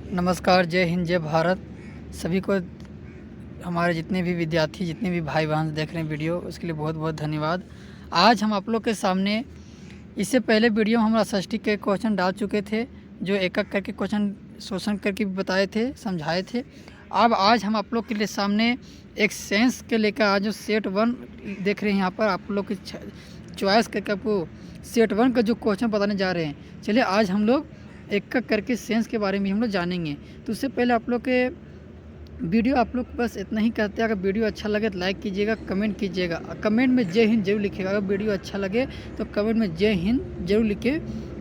नमस्कार, जय हिंद, जय भारत। सभी को, हमारे जितने भी विद्यार्थी, जितने भी भाई बहन देख रहे हैं वीडियो, उसके लिए बहुत बहुत धन्यवाद। आज हम आप लोग के सामने, इससे पहले वीडियो में हम षष्ठी के क्वेश्चन डाल चुके थे, जो एक एक करके क्वेश्चन शोषण करके भी बताए थे, समझाए थे। अब आज हम आप लोग के लिए सामने एक साइंस के लेकर आज जो सेट 1 देख रहे हैं, यहाँ पर आप लोग की चॉइस करके आपको सेट 1 का जो क्वेश्चन बताने जा रहे हैं। चलिए आज हम लोग एक एक करके सेंस के बारे में हम लोग जानेंगे। तो उससे पहले आप लोग के वीडियो, आप लोग बस इतना ही कहते हैं, अगर वीडियो अच्छा लगे तो लाइक कीजिएगा, कमेंट कीजिएगा, कमेंट में जय हिंद जरूर लिखिएगा। अगर वीडियो अच्छा लगे तो कमेंट में जय हिंद जरूर लिख के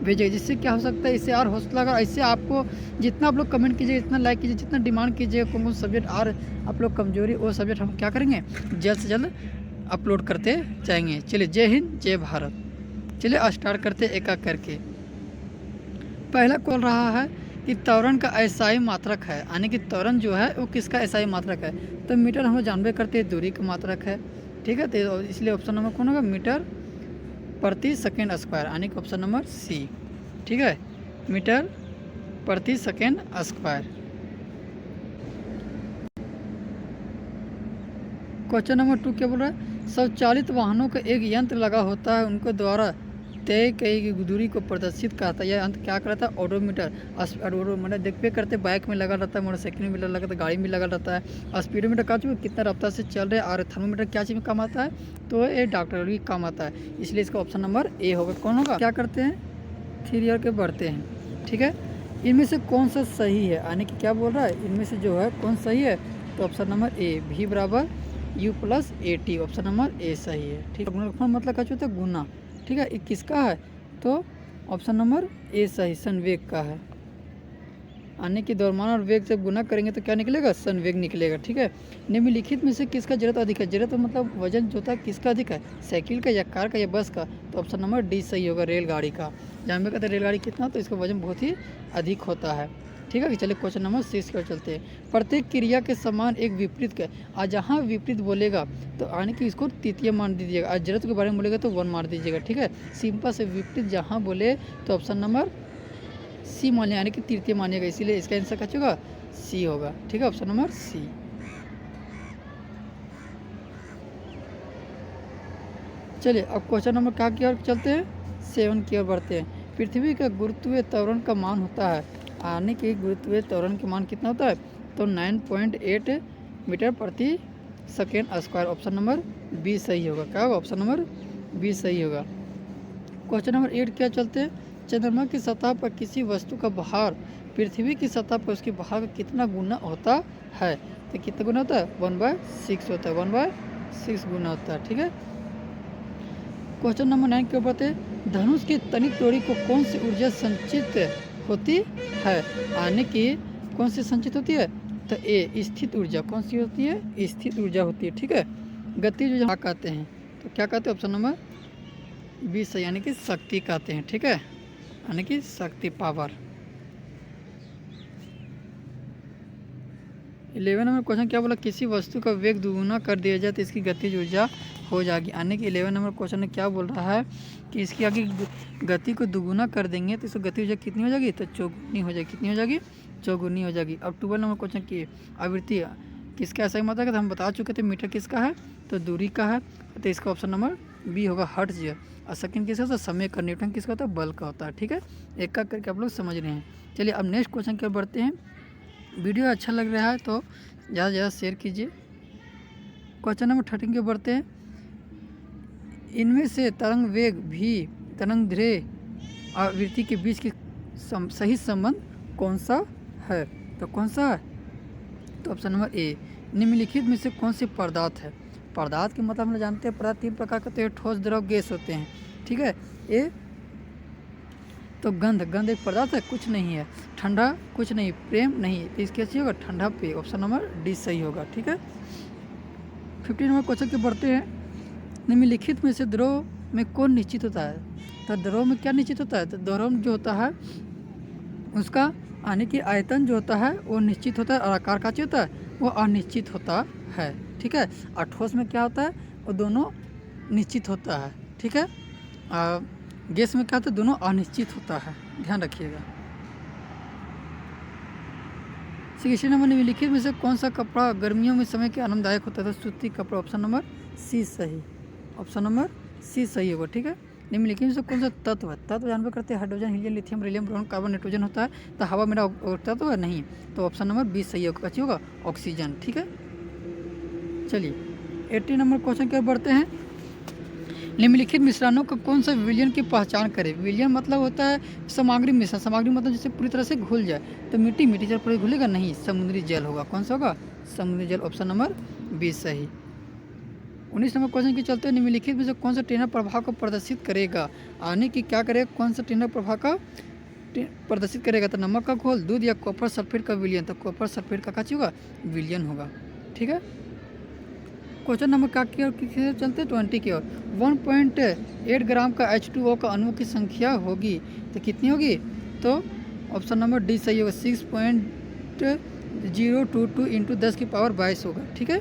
भेजिएगा, जिससे क्या हो सकता है, इससे और हौसला, अगर ऐसे आपको जितना आप लोग कमेंट कीजिएगा, जितना लाइक कीजिए, जितना डिमांड कीजिएगा, कौन कौन सब्जेक्ट और आप लोग कमजोरी, वो सब्जेक्ट हम क्या करेंगे, जल्द से जल्द अपलोड करते जाएंगे। चलिए, जय हिंद जय भारत। चलिए स्टार्ट करते एक एक करके। पहला कॉल रहा है कि त्वरण का एसआई मात्रक है, यानी कि त्वरण जो है वो किसका एसआई मात्रक है। तो मीटर हम लोग जानबे करते हैं दूरी का मात्रक है, ठीक है। तो इसलिए ऑप्शन नंबर कौन होगा, मीटर प्रति सेकेंड स्क्वायर, यानी कि ऑप्शन नंबर सी, ठीक है, मीटर प्रति सेकेंड स्क्वायर। क्वेश्चन नंबर 2 क्या बोल रहा है, स्वचालित वाहनों का एक यंत्र लगा होता है, उनके द्वारा तय कई की दूरी को प्रदर्शित करता है। यह अंत क्या करता है, ऑडोमीटर। ऑडोमीटर देख पे करते, बाइक में लगा रहता है, मोटरसाइकिल में लगा रहता है, गाड़ी में लगा रहता है। स्पीडोमीटर का चीज़ कितना रफ्तार से चल रहे हैं, और थर्मोमीटर क्या चीज़ में काम आता है, तो ये डॉक्टर भी काम आता है। इसलिए इसका ऑप्शन नंबर ए होगा। कौन होगा, क्या करते हैं, 3 ईयर के बढ़ते हैं, ठीक है। इनमें से कौन सा सही है, यानी कि क्या बोल रहा है, इनमें से जो है कौन सही है, तो ऑप्शन नंबर ए, भी बराबर U + AT, option number A सही है, ठीक है। गुणनफल मतलब क्या होता है, गुना, ठीक है। ये किसका है, तो ऑप्शन नंबर ए सही, संवेग का है। आने की द्रव्यमान और वेग से गुना करेंगे तो क्या निकलेगा, संवेग निकलेगा, ठीक है। निम्नलिखित में से किसका जरूरत अधिक है, जरूरत मतलब वजन जो था किसका अधिक है, साइकिल का या कार का या बस का, तो ऑप्शन नंबर डी सही होगा, रेलगाड़ी का। जहाँ में कहते हैं रेलगाड़ी कितना, तो इसका वजन बहुत ही अधिक होता है, ठीक है। कि चलिए क्वेश्चन नंबर 6 की ओर चलते हैं। प्रत्येक क्रिया के समान एक विपरीत का, आज जहाँ विपरीत बोलेगा तो आने की इसको तृतीय मान दीजिएगा, आज जरूरत के बारे में बोलेगा तो 1 मार दीजिएगा, ठीक है। सिंपल से विपरीत जहाँ बोले तो ऑप्शन नंबर सी मान, यानी कि तृतीय मानिएगा, इसीलिए इसका आंसर क्या होगा, सी होगा, ठीक है, ऑप्शन नंबर सी। चलिए अब क्वेश्चन नंबर क्या की ओर चलते हैं, 7 की ओर बढ़ते हैं। पृथ्वी का गुरुत्वीय त्वरण का मान होता है, आने के गुरुत्वीय त्वरण का मान कितना होता है, तो 9.8 मीटर प्रति second square, option number B सही होगा। क्या होगा, ऑप्शन नंबर बी सही होगा। क्वेश्चन नंबर 8 क्या चलते हैं, चंद्रमा की सतह पर किसी वस्तु का भार पृथ्वी की सतह पर उसके भार का कितना गुना होता है, तो कितना गुना होता है, 1/6 होता है, 1/6 गुना होता है, ठीक है। क्वेश्चन नंबर 9 के ऊपर, धनुष की तनिक डोरी को कौन सी ऊर्जा संचित होती है, आने की कौन सी संचित होती है, तो ए स्थित ऊर्जा, कौन सी होती है, स्थित ऊर्जा होती है, ठीक है। गतिज ऊर्जा कहते हैं, तो क्या कहते हैं, ऑप्शन नंबर बी सही, यानी कि शक्ति कहते हैं, ठीक है, यानी कि शक्ति, पावर। 11 नंबर क्वेश्चन क्या बोला, किसी वस्तु का वेग दुगुना कर दिया जाए तो इसकी गतिज ऊर्जा हो जाएगी, यानी कि 11 नंबर क्वेश्चन में क्या बोल रहा है कि इसकी आगे गति को दुगुना कर देंगे तो इसकी गति ऊर्जा कितनी हो जाएगी, तो चौगुनी हो जाएगी, कितनी हो जाएगी, चौगुनी हो जाएगी। अब 12 नंबर क्वेश्चन की आवृत्ति किसका ऐसा ही मतलब, तो हम बता चुके थे, मीटर किसका है, तो दूरी का है, तो इसका ऑप्शन नंबर बी होगा, हर्ट्ज। और सेकंड किसका होता है, समय का। न्यूटन किसका होता है, बल का होता है, ठीक है। एक का करके आप लोग समझ रहे हैं। चलिए अब नेक्स्ट क्वेश्चन की ओर बढ़ते हैं। वीडियो अच्छा लग रहा है तो ज़्यादा से ज़्यादा शेयर कीजिए। क्वेश्चन नंबर 13 की ओर बढ़ते हैं। इनमें से तरंग वेग भी तरंग ध्रुव आवृत्ति के बीच की सही संबंध कौन सा है, तो कौन सा है, तो ऑप्शन नंबर ए, निम्नलिखित में से कौन सी पदार्थ है। पदार्थ के मतलब हम लोग जानते हैं पदार्थ 3 प्रकार के होते हैं, ठोस, द्रव, गैस होते हैं, ठीक है। ए तो गंध एक पदार्थ है, कुछ नहीं है। ठंडा कुछ नहीं, प्रेम नहीं, तो इसके अच्छी होगा ठंडा पे, ऑप्शन नंबर डी सही होगा, ठीक है। 15 नंबर क्वेश्चन के बढ़ते हैं। निम्नलिखित में से द्रव में कौन निश्चित होता है, तो द्रव में क्या निश्चित होता है, तो द्रव जो होता है उसका आने की आयतन जो होता है वो निश्चित होता है, और आकार का होता है वो अनिश्चित होता है, ठीक है। और ठोस में क्या होता है, वो दोनों निश्चित होता है, ठीक है। गैस में क्या होता है, दोनों अनिश्चित होता है, ध्यान रखिएगा। 16 नंबर निम्नलिखित में से कौन सा कपड़ा गर्मियों में समय के आरामदायक होता है? तो सूती कपड़ा, ऑप्शन नंबर सी सही, ऑप्शन नंबर सी सही होगा। ठीक है, निम्नलिखित में से कौन सा तत्व है? तत्व जानते करते हैं hydrogen, helium, lithium, beryllium, boron, carbon, nitrogen होता है। तो हवा मेरा तत्व है नहीं, तो ऑप्शन नंबर बी सही होगा, अच्छी होगा ऑक्सीजन। ठीक है, चलिए 80 नंबर क्वेश्चन की ओर बढ़ते हैं। निम्नलिखित मिश्रणों का कौन सा विलयन की पहचान करे? विलयन मतलब होता है सामग्री मिश्रण, सामग्री मतलब जैसे पूरी तरह से घुल जाए। तो मिट्टी, मिट्टी जल पूरी घुलेगा नहीं, समुद्री जल होगा। कौन सा होगा? समुद्री जल, ऑप्शन नंबर बी सही। 19 नंबर क्वेश्चन की चलते हैं। निम्नलिखित में से कौन सा टेनर प्रभाव को प्रदर्शित करेगा? आने की क्या करेगा? कौन सा टेनर प्रभाव का प्रदर्शित करेगा? तो नमक का घोल, दूध या कॉपर सल्फेट का विलयन। तो कॉपर सल्फेट का क्या होगा? विलयन होगा। ठीक है, क्वेश्चन नंबर का की ओर चलते 20 की ओर। 1.8 ग्राम का H2O का अणु की संख्या होगी, तो कितनी होगी? तो ऑप्शन नंबर डी सही होगा, 6.022 इंटू 10 की पावर 22 होगा। ठीक है,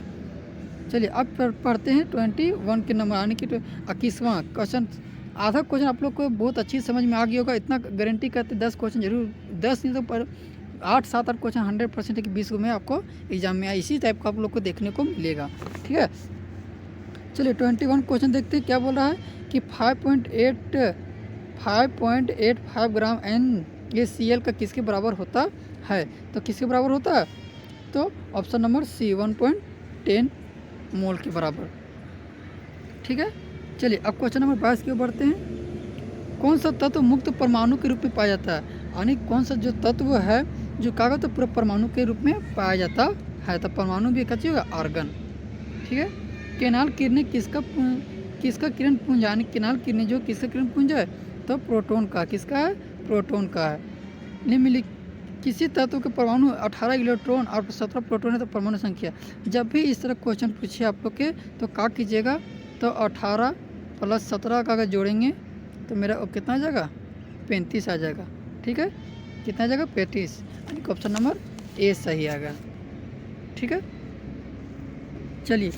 चलिए अब पढ़ते हैं 21 के नंबर आने की 21वां क्वेश्चन। आधा क्वेश्चन आप लोग को बहुत अच्छी समझ में आ गया होगा, इतना गारंटी करते 10 क्वेश्चन जरूर, 10 नहीं तो पर 8-7-8 क्वेश्चन 100% कि 20 में आपको एग्जाम में इसी टाइप का आप लोग को देखने को मिलेगा। ठीक है, चलिए 21 क्वेश्चन देखते हैं क्या बोल रहा है कि 5.85 ग्राम NaCl का किसके बराबर होता है? तो किसके बराबर होता है? तो ऑप्शन नंबर सी 1.10 मोल के बराबर। ठीक है, चलिए अब क्वेश्चन नंबर 22 की ओर बढ़ते हैं। कौन सा तत्व मुक्त परमाणु के रूप में पाया जाता है? यानी कौन सा जो तत्व है जो कागज तो पूरा परमाणु के रूप में पाया जाता है? तो परमाणु भी कच्ची होगा, आर्गन। ठीक है, केनाल किरणें किसका किरण पुंज, यानी केनाल किरणें जो किसका किरण पुंज है? तो प्रोटॉन का। किसका है? प्रोटॉन का है। निम्नलिखित किसी तत्व के परमाणु 18 इलेक्ट्रॉन और 17 प्रोटॉन है, तो परमाणु संख्या। जब भी इस तरह क्वेश्चन पूछे आप लोग के तो क्या कीजिएगा? तो 18 + 17 का अगर जोड़ेंगे तो मेरा कितना आ जाएगा? 35 आ जाएगा। ठीक है, कितना आ जाएगा? 35, यानी कि ऑप्शन नंबर ए सही आ गया। ठीक है, चलिए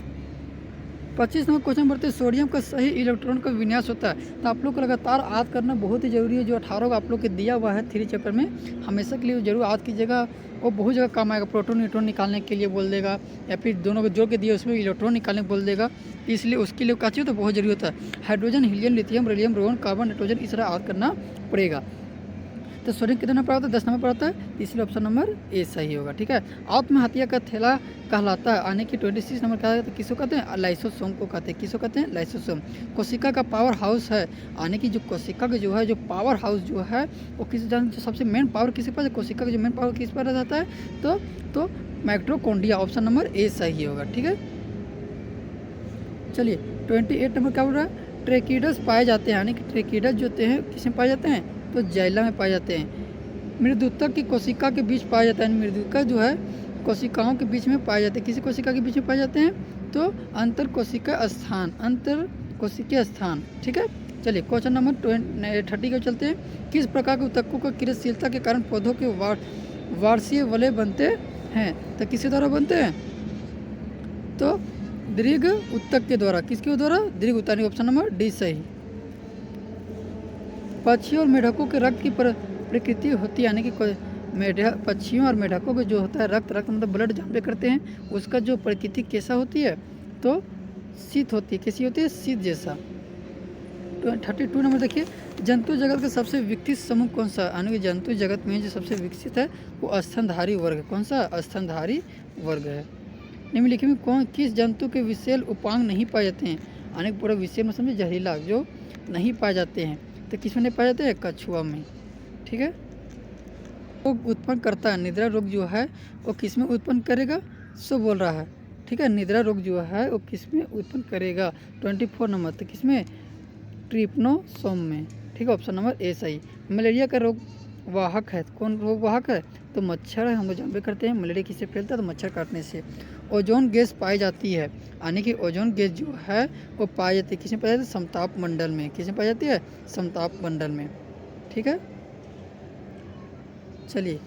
25 नंबर क्वेश्चन बढ़ते हैं। सोडियम का सही इलेक्ट्रॉन का विन्यास होता है, तो आप लोग को लगातार याद करना बहुत ही जरूरी है। जो 18 आप लोग के दिया हुआ है 3 चैप्टर में, हमेशा के लिए जरूर याद कीजिएगा, वो बहुत जगह काम आएगा। प्रोटॉन न्यूट्रॉन निकालने के लिए बोल देगा, या फिर दोनों को जोड़ के दिए उसमें इलेक्ट्रॉन निकालने को बोल देगा, इसलिए उसके लिए क्या चाहिए? तो बहुत जरूरी होता है। Hydrogen, helium, lithium, beryllium, boron, carbon, nitrogen, इस तरह याद करना पड़ेगा। तो सोडियम कितना नंबर आता है? 10 नंबर पर आता है, इसलिए ऑप्शन नंबर ए सही होगा। ठीक है, आत्महत्या का थैला कहलाता है, आने की 26 नंबर क्या है? तो किसको कहते हैं? लाइसोसोम को कहते हैं। किसको कहते हैं? लाइसोसोम। कोशिका का पावर हाउस है, आने की जो कोशिका का जो है, जो पावर हाउस जो है वो किस जान जो सबसे मेन पावर किसके पास है? कोशिका का जो मेन पावर किस पर रहता है? तो माइटोकॉन्ड्रिया, ऑप्शन नंबर ए सही होगा। ठीक है, चलिए 28 नंबर क्या बोल रहा है? ट्रेकिडस पाए जाते हैं, यानी कि ट्रेकिडस जो होते हैं किस में पाए जाते हैं? तो जैला में पाए जाते हैं। मृदुतक की कोशिका के बीच पाया जाता है, मृदुका जो है कोशिकाओं के बीच में पाए जाते हैं। किसी कोशिका के बीच में पाए जाते हैं? तो अंतर कोशिका स्थान, अंतर कोशिकीय स्थान। ठीक है, चलिए क्वेश्चन नंबर 30 के चलते हैं। किस प्रकार के ऊतकों का क्रियाशीलता के कारण पौधों के वार्षीय वलय बनते हैं? तो किसके द्वारा बनते हैं? तो दीर्घ ऊतक के द्वारा। किसके द्वारा? दीर्घ ऊतक, ऑप्शन नंबर डी सही। पक्षियों और मेढकों के रक्त की प्रकृति होती है, यानी कि पक्षियों और मेढकों को जो होता है रक्त मतलब ब्लड जहाँ पे करते हैं, उसका जो प्रकृति कैसा होती है? तो शीत होती है। कैसी होती है? शीत जैसा। 32 नंबर देखिए, जंतु जगत का सबसे विकसित समूह कौन सा? यानी कि जंतु जगत में जो सबसे विकसित है वो स्तनधारी वर्ग है। कौन सा? स्तनधारी वर्ग है। निम्नलिखित में किस जंतु के विषैल उपांग नहीं पाए जाते हैं? यानी कि पूरा विषैल में समझे जहरीला जो नहीं पाए जाते हैं, तो किस में नहीं पाए जाते हैं? कछुआ में। ठीक है, रोग उत्पन्न करता है, निद्रा रोग जो है वो किस में उत्पन्न करेगा? सो बोल रहा है। ठीक है, निद्रा रोग जो है वो किस में उत्पन्न करेगा? 24 नंबर, तो किस में? ट्रिप्नोसोम में। ठीक है, ऑप्शन नंबर ए सही। मलेरिया का रोग वाहक है, कौन रोग वाहक है? तो मच्छर है, हम लोग जानते करते हैं। मलेरिया किससे फैलता है? तो मच्छर काटने से। ओजोन गैस पाई जाती है, यानी कि ओजोन गैस जो है वो पाई जाती है, किसमें पाई जाती है? समताप मंडल में। किसमें पाई जाती है? समताप मंडल में। ठीक है, चलिए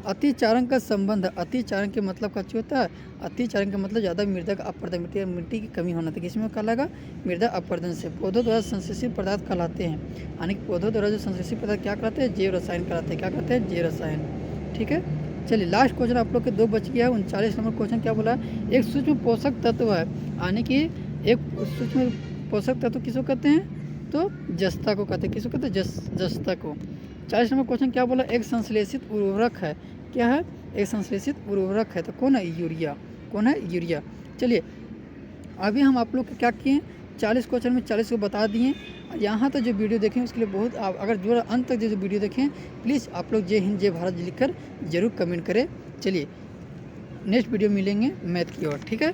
अतिचारण का संबंध, अतिचारण के मतलब का क्या होता है? अतिचारण का मतलब ज़्यादा मृदा का अपरदन, मिट्टी की कमी होना था, किसमें कहलाएगा? मृदा अपरदन से। पौधों द्वारा संश्लेषित पदार्थ कहलाते हैं, यानी कि पौधों द्वारा जो संश्लेषित पदार्थ क्या कहलाते हैं? जैव रसायन कहलाते हैं। क्या कहते हैं? जैव रसायन। ठीक है, चलिए लास्ट क्वेश्चन आप लोग के 2 बच गया है। 39 नंबर क्वेश्चन क्या बोला है, एक सूक्ष्म पोषक तत्व है, यानी कि एक सूक्ष्म पोषक तत्व किसको कहते हैं, तो जस्ता को कहते हैं। किसको कहते हैं, जस्ता को। 40 नंबर क्वेश्चन क्या बोला, एक संश्लेषित उर्वरक है। क्या है, एक संश्लेषित उर्वरक है, तो कौन है, यूरिया। कौन है, यूरिया। चलिए अभी हम आप लोग क्या किए, 40 क्वेश्चन में 40 को बता दिए। यहाँ तक जो वीडियो देखें उसके लिए बहुत अगर जो अंत तक जो वीडियो देखें, प्लीज़ आप लोग जय हिंद जय भारत लिखकर जरूर कमेंट करें। चलिए नेक्स्ट वीडियो मिलेंगे मैथ की ओर, ठीक है।